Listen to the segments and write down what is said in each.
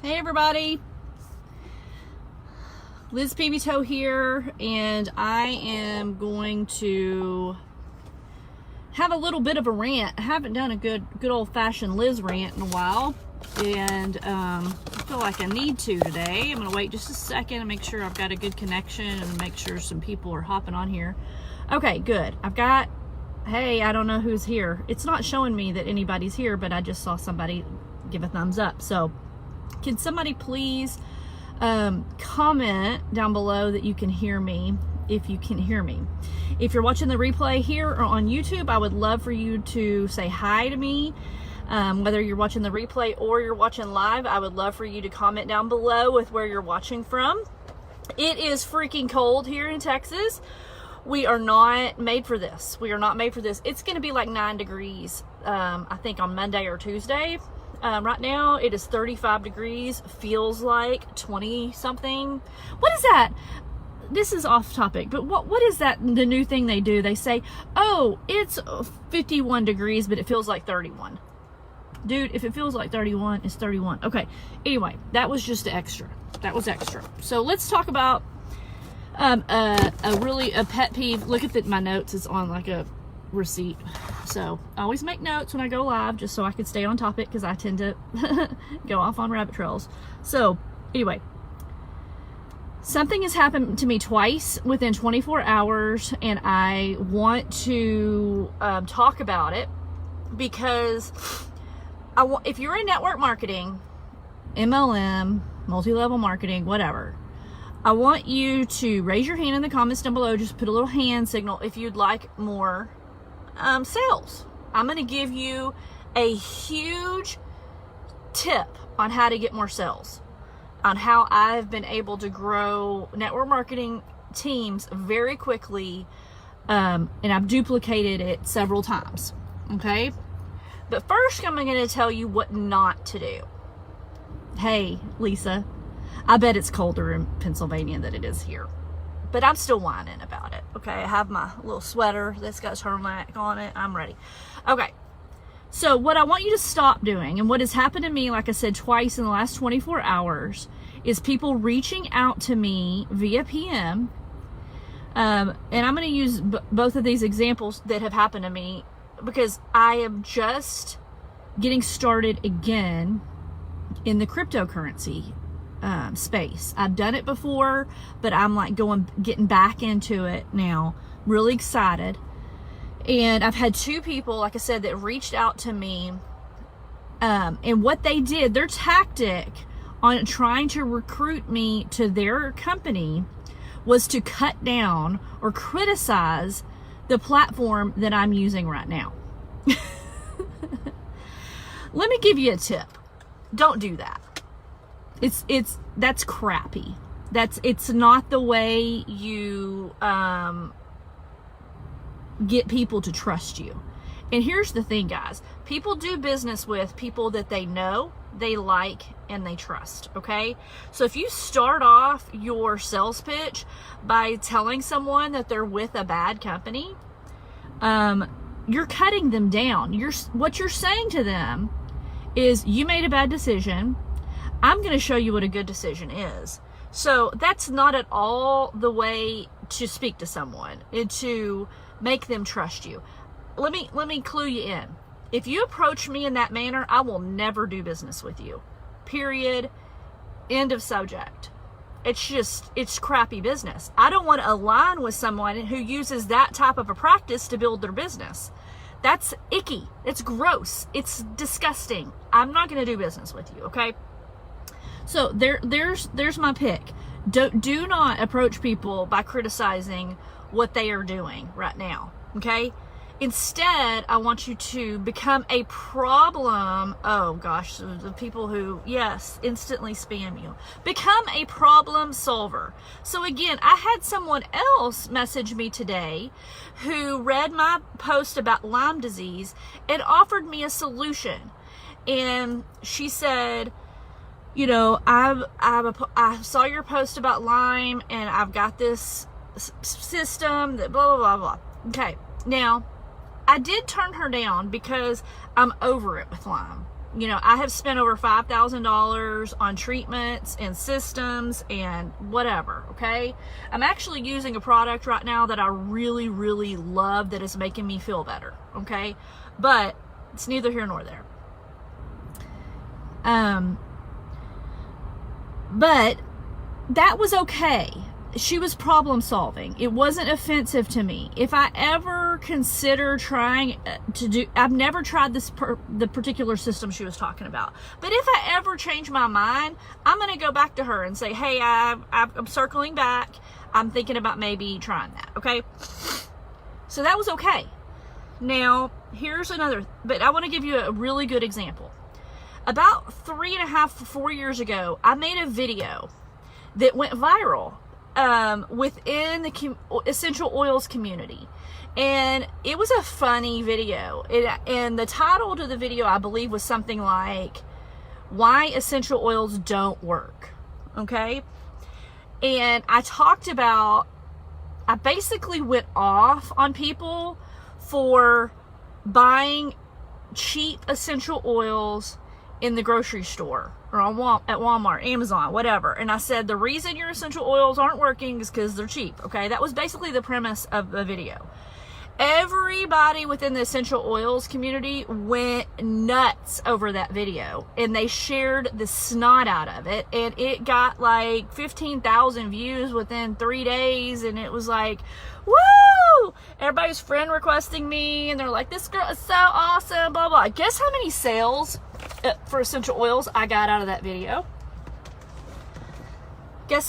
Hey everybody, Liz Pevytoe here, and I am going to have a little bit of a rant. I haven't done a good old-fashioned Liz rant in a while, and I feel like I need to today. I'm going to wait just a second and make sure I've got a good connection and make sure some people are hopping on here. Okay, good. Hey, I don't know who's here. It's not showing me that anybody's here, but I just saw somebody give a thumbs up. So can somebody please comment down below that you can hear me, if you can hear me. If you're watching the replay here or on YouTube, I would love for you to say hi to me. Whether you're watching the replay or you're watching live, I would love for you to comment down below with where you're watching from. It is freaking cold here in Texas. We are not made for this. We are not made for this. It's going to be like 9 degrees, I think on Monday or Tuesday. Right now it is 35 degrees, feels like 20 something. What is that? This is off topic, but what is that, the new thing they do? They say, oh, it's 51 degrees, but it feels like 31. Dude, if it feels like 31, it's 31. Okay, anyway, that was just extra. That was extra. So let's talk about a pet peeve. Look at my notes. It's on like a receipt. So I always make notes when I go live just so I can stay on topic, because I tend to go off on rabbit trails. So anyway, something has happened to me twice within 24 hours, and I want to talk about it because if you're in network marketing, MLM, multi-level marketing, whatever, I want you to raise your hand in the comments down below. Just put a little hand signal if you'd like more sales. I'm going to give you a huge tip on how to get more sales, on how I've been able to grow network marketing teams very quickly, and I've duplicated it several times. Okay, but first I'm going to tell you what not to do. Hey Lisa, I bet it's colder in Pennsylvania than it is here, but I'm still whining about it. Okay, I have my little sweater that's got turtleneck on it. I'm ready. Okay, so what I want you to stop doing, and what has happened to me, like I said, twice in the last 24 hours, is people reaching out to me via PM. And I'm going to use both of these examples that have happened to me because I am just getting started again in the cryptocurrency space. I've done it before, but I'm like getting back into it now. Really excited. And I've had 2 people, like I said, that reached out to me. And what they did, their tactic on trying to recruit me to their company was to cut down or criticize the platform that I'm using right now. Let me give you a tip. Don't do that. That's crappy. It's not the way you get people to trust you. And here's the thing, guys. People do business with people that they know, they like, and they trust, okay? So if you start off your sales pitch by telling someone that they're with a bad company, you're cutting them down. What you're saying to them is, you made a bad decision. I'm going to show you what a good decision is. So that's not at all the way to speak to someone and to make them trust you. Let me clue you in. If you approach me in that manner, I will never do business with you. Period. End of subject. It's crappy business. I don't want to align with someone who uses that type of a practice to build their business. That's icky. It's gross. It's disgusting. I'm not going to do business with you, okay? So there's my pick. Do not approach people by criticizing what they are doing right now, okay? Instead, I want you to become a problem. Oh gosh, the people who, yes, instantly spam you. Become a problem solver. So again, I had someone else message me today who read my post about Lyme disease and offered me a solution. And she said, you know, I saw your post about Lyme, and I've got this system that blah, blah, blah, blah. Okay, now, I did turn her down because I'm over it with Lyme. You know, I have spent over $5,000 on treatments and systems and whatever, okay? I'm actually using a product right now that I really, really love that is making me feel better, okay? But it's neither here nor there. But that was okay. She was problem solving. It wasn't offensive to me. If I ever consider trying to do, I've never tried the particular system she was talking about. But if I ever change my mind, I'm going to go back to her and say, hey, I'm circling back. I'm thinking about maybe trying that. Okay. So that was okay. Now here's another, but I want to give you a really good example. About 3.5 to 4 years ago, I made a video that went viral within the essential oils community, and it was a funny video. And the title to the video, I believe, was something like "Why Essential Oils Don't Work." Okay, and I basically went off on people for buying cheap essential oils in the grocery store or at Walmart, Amazon, whatever. And I said, the reason your essential oils aren't working is because they're cheap. Okay, that was basically the premise of the video. Everybody within the essential oils community went nuts over that video, and they shared the snot out of it, and it got like 15,000 views within 3 days. And it was like, woo! Everybody's friend requesting me, and they're like, this girl is so awesome, blah blah. Guess how many sales for essential oils I got out of that video?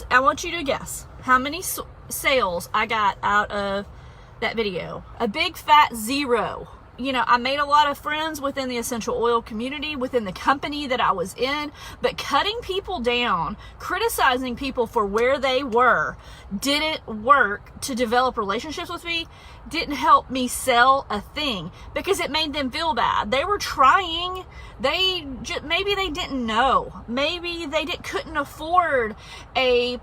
I want you to guess how many sales I got out of that video. A big fat 0. You know, I made a lot of friends within the essential oil community, within the company that I was in, but cutting people down, criticizing people for where they were, didn't work to develop relationships with me, didn't help me sell a thing, because it made them feel bad. They were trying, maybe they didn't know, maybe they couldn't afford a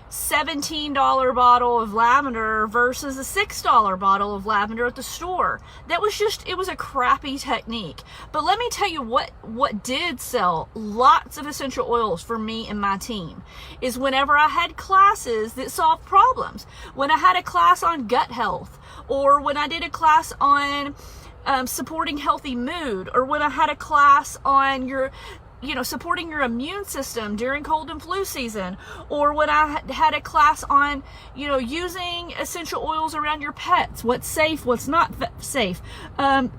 $17 bottle of lavender versus a $6 bottle of lavender at the store. That was just, it was a crappy technique. But let me tell you what did sell lots of essential oils for me and my team is whenever I had classes that solved problems. When I had a class on gut health, or when I did a class on supporting healthy mood, or when I had a class on supporting your immune system during cold and flu season, or when I had a class on, using essential oils around your pets, what's safe, what's not safe,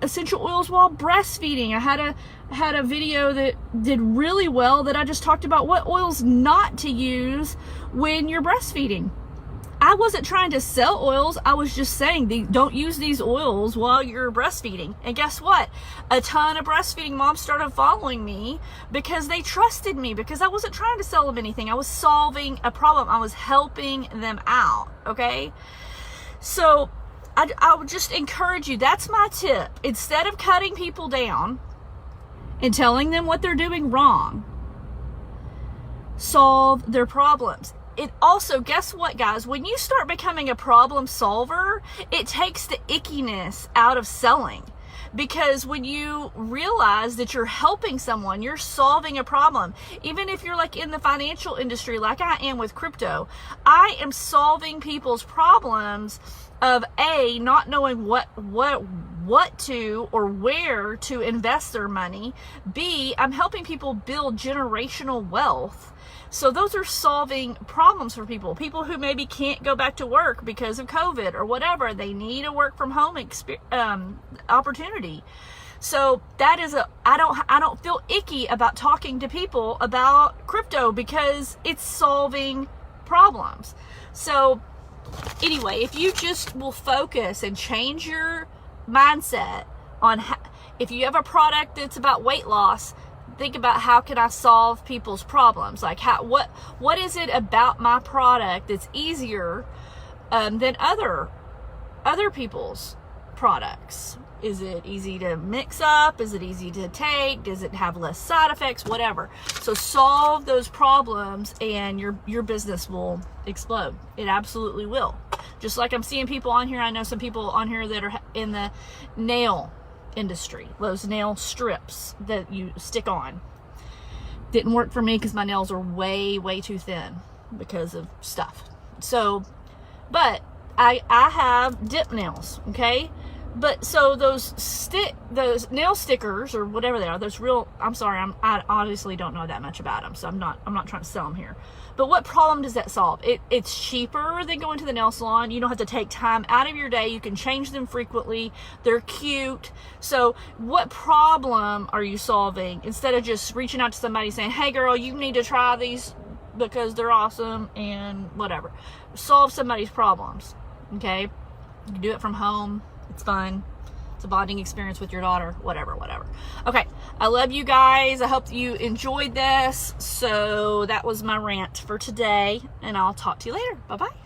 essential oils while breastfeeding. I had a video that did really well that I just talked about what oils not to use when you're breastfeeding. I wasn't trying to sell oils. I was just saying, don't use these oils while you're breastfeeding. And guess what? A ton of breastfeeding moms started following me because they trusted me, because I wasn't trying to sell them anything. I was solving a problem. I was helping them out. Okay. So I would just encourage you. That's my tip. Instead of cutting people down and telling them what they're doing wrong, solve their problems. It also, guess what, guys? When you start becoming a problem solver, it takes the ickiness out of selling. Because when you realize that you're helping someone, you're solving a problem. Even if you're like in the financial industry, like I am with crypto, I am solving people's problems of A, not knowing what to or where to invest their money. B, I'm helping people build generational wealth. So those are solving problems for people who maybe can't go back to work because of COVID or whatever. They need a work from home opportunity. So that is I don't feel icky about talking to people about crypto because it's solving problems. So anyway, if you just will focus and change your mindset on if you have a product that's about weight loss, think about how can I solve people's problems? Like what is it about my product that's easier than other people's products? Is it easy to mix up? Is it easy to take? Does it have less side effects? Whatever. So solve those problems and your business will explode. It absolutely will. Just like I'm seeing people on here. I know some people on here that are in the nail industry, those nail strips that you stick on. Didn't work for me because my nails are way too thin because of stuff. So, but I have dip nails, okay? But so those nail stickers or whatever they are, those real, I obviously don't know that much about them, so I'm not trying to sell them here. But what problem does that solve? It's cheaper than going to the nail salon. You don't have to take time out of your day. You can change them frequently. They're cute. So what problem are you solving instead of just reaching out to somebody saying, hey girl, you need to try these because they're awesome and whatever. Solve somebody's problems, okay? You can do it from home. It's fun. It's a bonding experience with your daughter, whatever. Okay, I love you guys. I hope you enjoyed this. So that was my rant for today, and I'll talk to you later. Bye-bye.